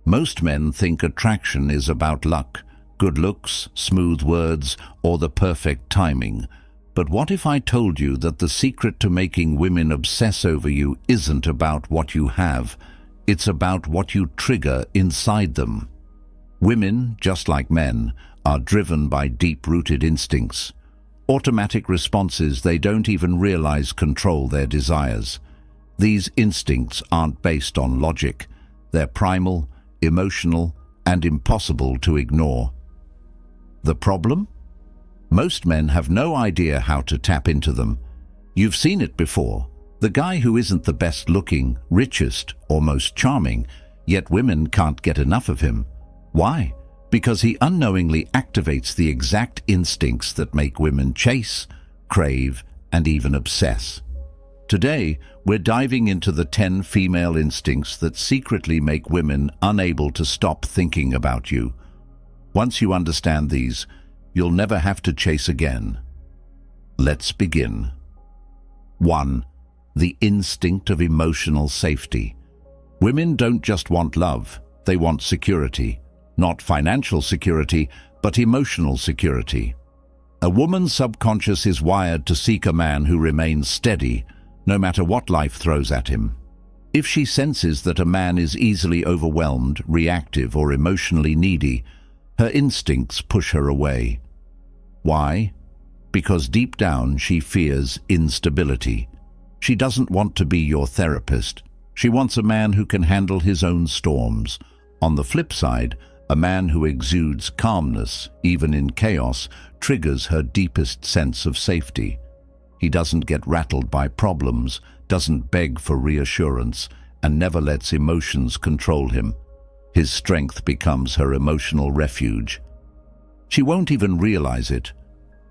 Most men think attraction is about luck, good looks, smooth words, or the perfect timing. But what if I told you that the secret to making women obsess over you isn't about what you have, it's about what you trigger inside them? Women, just like men, are driven by deep-rooted instincts. Automatic responses they don't even realize control their desires. These instincts aren't based on logic. They're primal, emotional, and impossible to ignore. The problem? Most men have no idea how to tap into them. You've seen it before. The guy who isn't the best looking, richest, or most charming, yet women can't get enough of him. Why? Because he unknowingly activates the exact instincts that make women chase, crave, and even obsess. Today, we're diving into the 10 female instincts that secretly make women unable to stop thinking about you. Once you understand these, you'll never have to chase again. Let's begin. 1. The instinct of emotional safety. Women don't just want love, they want security. Not financial security, but emotional security. A woman's subconscious is wired to seek a man who remains steady, no matter what life throws at him. If she senses that a man is easily overwhelmed, reactive, or emotionally needy, her instincts push her away. Why? Because deep down she fears instability. She doesn't want to be your therapist. She wants a man who can handle his own storms. On the flip side, a man who exudes calmness, even in chaos, triggers her deepest sense of safety. He doesn't get rattled by problems, doesn't beg for reassurance, and never lets emotions control him. His strength becomes her emotional refuge. She won't even realize it,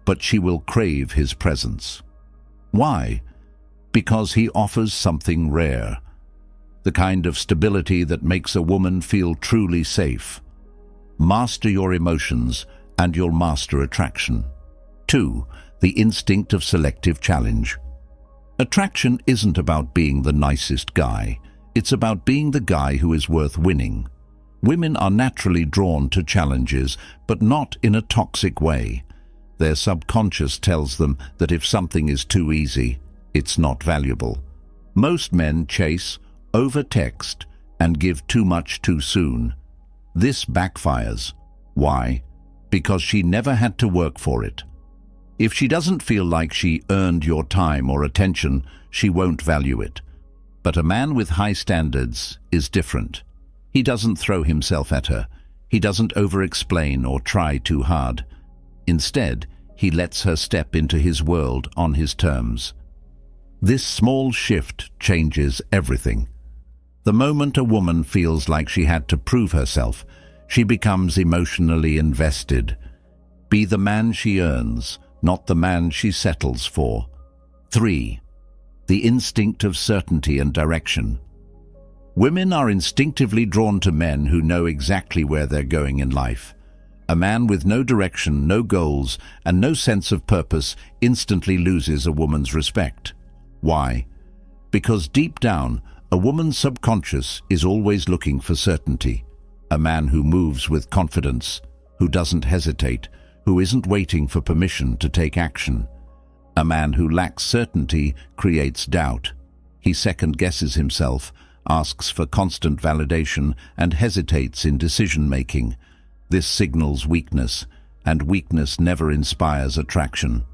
but she will crave his presence. Why? Because he offers something rare. The kind of stability that makes a woman feel truly safe. Master your emotions, and you'll master attraction. 2. The instinct of selective challenge. Attraction isn't about being the nicest guy. It's about being the guy who is worth winning. Women are naturally drawn to challenges, but not in a toxic way. Their subconscious tells them that if something is too easy, it's not valuable. Most men chase, over-text, and give too much too soon. This backfires. Why? Because she never had to work for it. If she doesn't feel like she earned your time or attention, she won't value it. But a man with high standards is different. He doesn't throw himself at her. He doesn't over-explain or try too hard. Instead, he lets her step into his world on his terms. This small shift changes everything. The moment a woman feels like she had to prove herself, she becomes emotionally invested. Be the man she earns, not the man she settles for. 3. The instinct of certainty and direction. Women are instinctively drawn to men who know exactly where they're going in life. A man with no direction, no goals, and no sense of purpose instantly loses a woman's respect. Why? Because deep down, a woman's subconscious is always looking for certainty. A man who moves with confidence, who doesn't hesitate, who isn't waiting for permission to take action. A man who lacks certainty creates doubt. He second-guesses himself, asks for constant validation, and hesitates in decision-making. This signals weakness, and weakness never inspires attraction.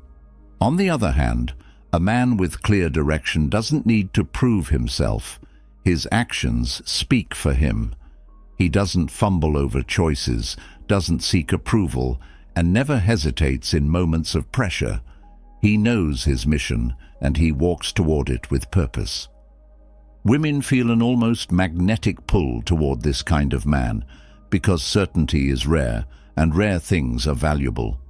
On the other hand, a man with clear direction doesn't need to prove himself. His actions speak for him. He doesn't fumble over choices, doesn't seek approval, and never hesitates in moments of pressure. He knows his mission, and he walks toward it with purpose. Women feel an almost magnetic pull toward this kind of man, because certainty is rare, and rare things are valuable.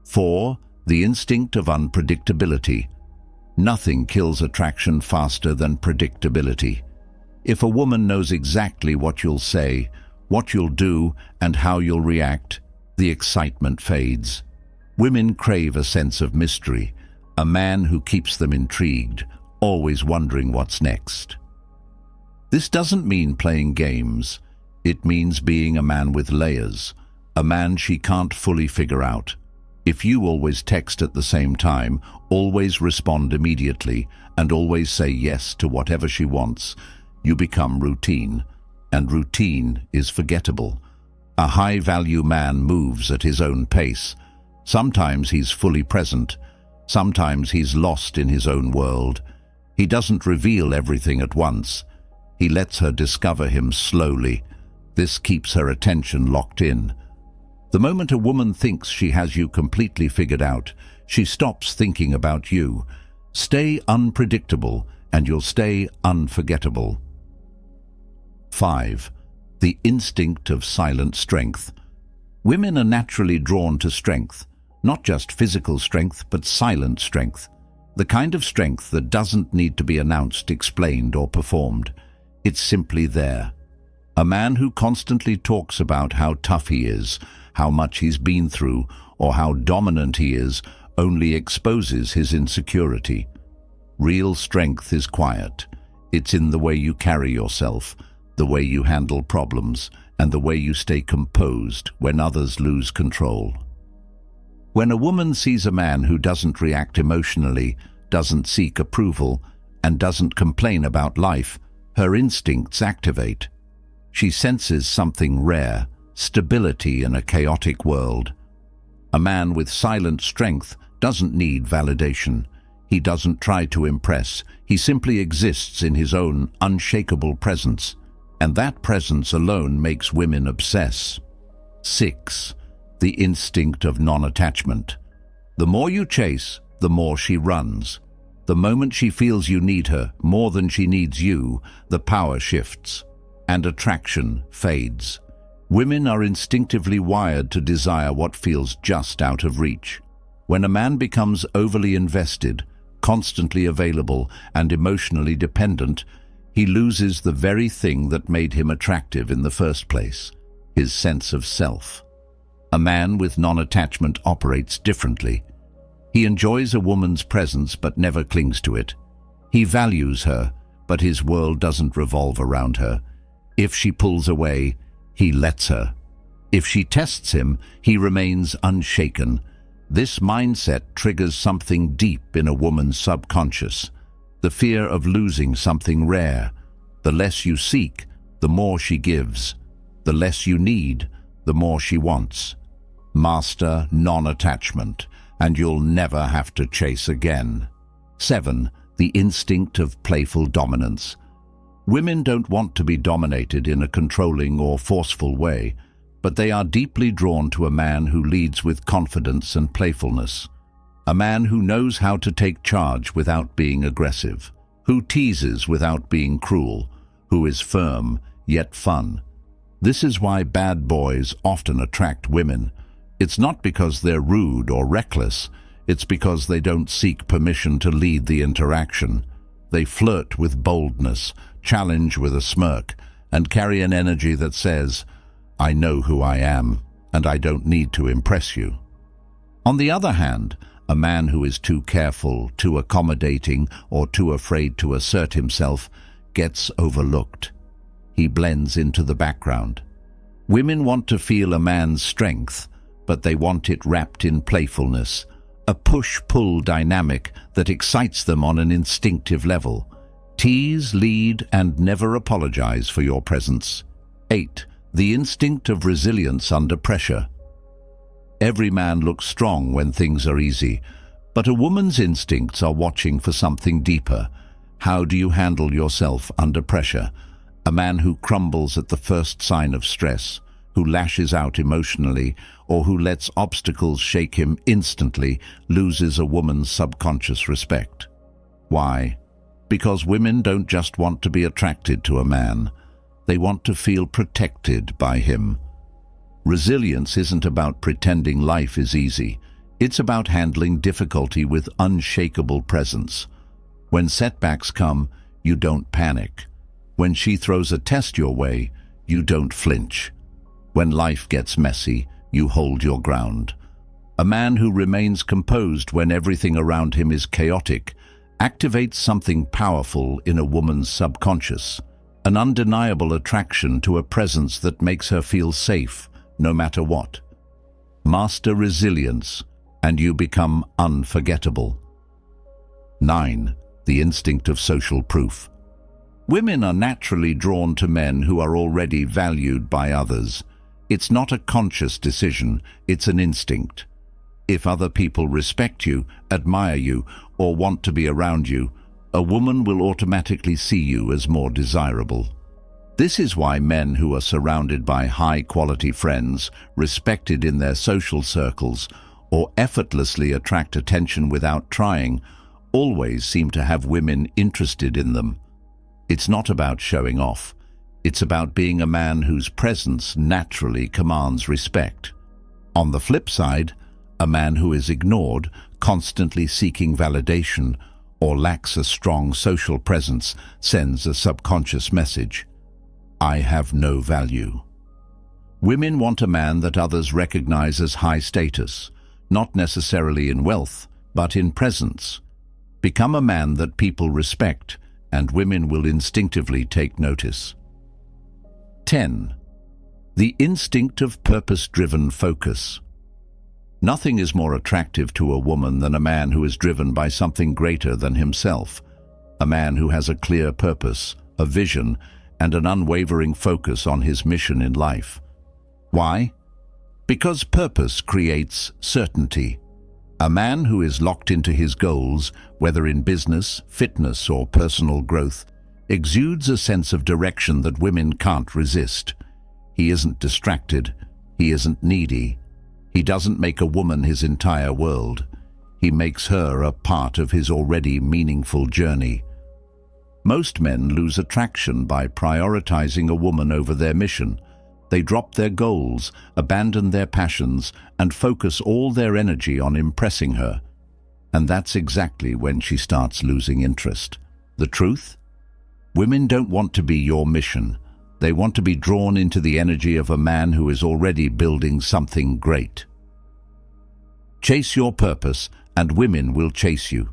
4. The instinct of unpredictability. Nothing kills attraction faster than predictability. If a woman knows exactly what you'll say, what you'll do, and how you'll react, the excitement fades. Women crave a sense of mystery, a man who keeps them intrigued, always wondering what's next. This doesn't mean playing games. It means being a man with layers, a man she can't fully figure out. If you always text at the same time, always respond immediately, and always say yes to whatever she wants, you become routine, and routine is forgettable. A high-value man moves at his own pace. Sometimes he's fully present, sometimes he's lost in his own world. He doesn't reveal everything at once. He lets her discover him slowly. This keeps her attention locked in. The moment a woman thinks she has you completely figured out, she stops thinking about you. Stay unpredictable, and you'll stay unforgettable. 5. The instinct of silent strength. Women are naturally drawn to strength, not just physical strength, but silent strength. The kind of strength that doesn't need to be announced, explained, or performed. It's simply there. A man who constantly talks about how tough he is, how much he's been through, or how dominant he is, only exposes his insecurity. Real strength is quiet. It's in the way you carry yourself, the way you handle problems, and the way you stay composed when others lose control. When a woman sees a man who doesn't react emotionally, doesn't seek approval, and doesn't complain about life, her instincts activate. She senses something rare, stability in a chaotic world. A man with silent strength doesn't need validation. He doesn't try to impress. He simply exists in his own unshakable presence. And that presence alone makes women obsess. 6. The instinct of non-attachment. The more you chase, the more she runs. The moment she feels you need her more than she needs you, the power shifts, and attraction fades. Women are instinctively wired to desire what feels just out of reach. When a man becomes overly invested, constantly available, and emotionally dependent, he loses the very thing that made him attractive in the first place, his sense of self. A man with non-attachment operates differently. He enjoys a woman's presence but never clings to it. He values her, but his world doesn't revolve around her. If she pulls away, he lets her. If she tests him, he remains unshaken. This mindset triggers something deep in a woman's subconscious. The fear of losing something rare. The less you seek, the more she gives. The less you need, the more she wants. Master non-attachment, and you'll never have to chase again. 7. The instinct of playful dominance. Women don't want to be dominated in a controlling or forceful way, but they are deeply drawn to a man who leads with confidence and playfulness. A man who knows how to take charge without being aggressive, who teases without being cruel, who is firm yet fun. This is why bad boys often attract women. It's not because they're rude or reckless, it's because they don't seek permission to lead the interaction. They flirt with boldness, challenge with a smirk, and carry an energy that says, "I know who I am, and I don't need to impress you." On the other hand, a man who is too careful, too accommodating, or too afraid to assert himself gets overlooked. He blends into the background. Women want to feel a man's strength, but they want it wrapped in playfulness, a push-pull dynamic that excites them on an instinctive level. Tease, lead, and never apologize for your presence. 8. The instinct of resilience under pressure. Every man looks strong when things are easy, but a woman's instincts are watching for something deeper. How do you handle yourself under pressure? A man who crumbles at the first sign of stress, who lashes out emotionally, or who lets obstacles shake him instantly, loses a woman's subconscious respect. Why? Because women don't just want to be attracted to a man. They want to feel protected by him. Resilience isn't about pretending life is easy. It's about handling difficulty with unshakable presence. When setbacks come, you don't panic. When she throws a test your way, you don't flinch. When life gets messy, you hold your ground. A man who remains composed when everything around him is chaotic activates something powerful in a woman's subconscious. an undeniable attraction to a presence that makes her feel safe, no matter what. Master resilience, and you become unforgettable. 9. The instinct of social proof. Women are naturally drawn to men who are already valued by others. It's not a conscious decision, it's an instinct. If other people respect you, admire you, or want to be around you, a woman will automatically see you as more desirable. This is why men who are surrounded by high-quality friends, respected in their social circles, or effortlessly attract attention without trying, always seem to have women interested in them. It's not about showing off. It's about being a man whose presence naturally commands respect. On the flip side, a man who is ignored, constantly seeking validation, or lacks a strong social presence sends a subconscious message: I have no value. Women want a man that others recognize as high status, not necessarily in wealth, but in presence. Become a man that people respect, and women will instinctively take notice. 10. The instinct of purpose-driven focus. Nothing is more attractive to a woman than a man who is driven by something greater than himself, a man who has a clear purpose, a vision, and an unwavering focus on his mission in life. Why? Because purpose creates certainty. A man who is locked into his goals, whether in business, fitness, or personal growth, exudes a sense of direction that women can't resist. He isn't distracted. He isn't needy. He doesn't make a woman his entire world. He makes her a part of his already meaningful journey. Most men lose attraction by prioritizing a woman over their mission. They drop their goals, abandon their passions, and focus all their energy on impressing her. And that's exactly when she starts losing interest. The truth? Women don't want to be your mission. They want to be drawn into the energy of a man who is already building something great. Chase your purpose, and women will chase you.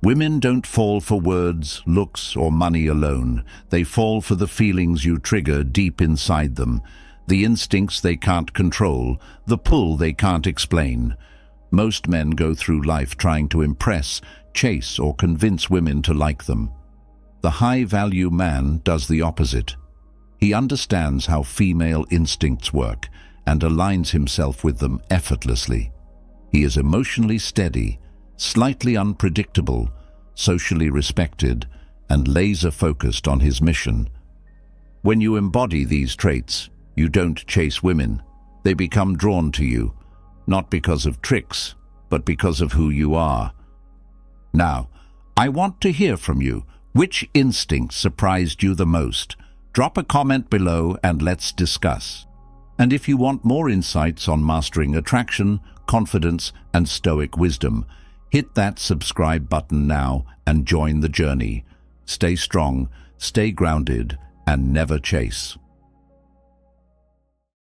Women don't fall for words, looks, or money alone. They fall for the feelings you trigger deep inside them, the instincts they can't control, the pull they can't explain. Most men go through life trying to impress, chase, or convince women to like them. The high-value man does the opposite. He understands how female instincts work and aligns himself with them effortlessly. He is emotionally steady, slightly unpredictable, socially respected, and laser-focused on his mission. When you embody these traits, you don't chase women. They become drawn to you, not because of tricks, but because of who you are. Now, I want to hear from you. Which instinct surprised you the most? Drop a comment below and let's discuss. And if you want more insights on mastering attraction, confidence, and Stoic wisdom, hit that subscribe button now and join the journey. Stay strong, stay grounded, and never chase.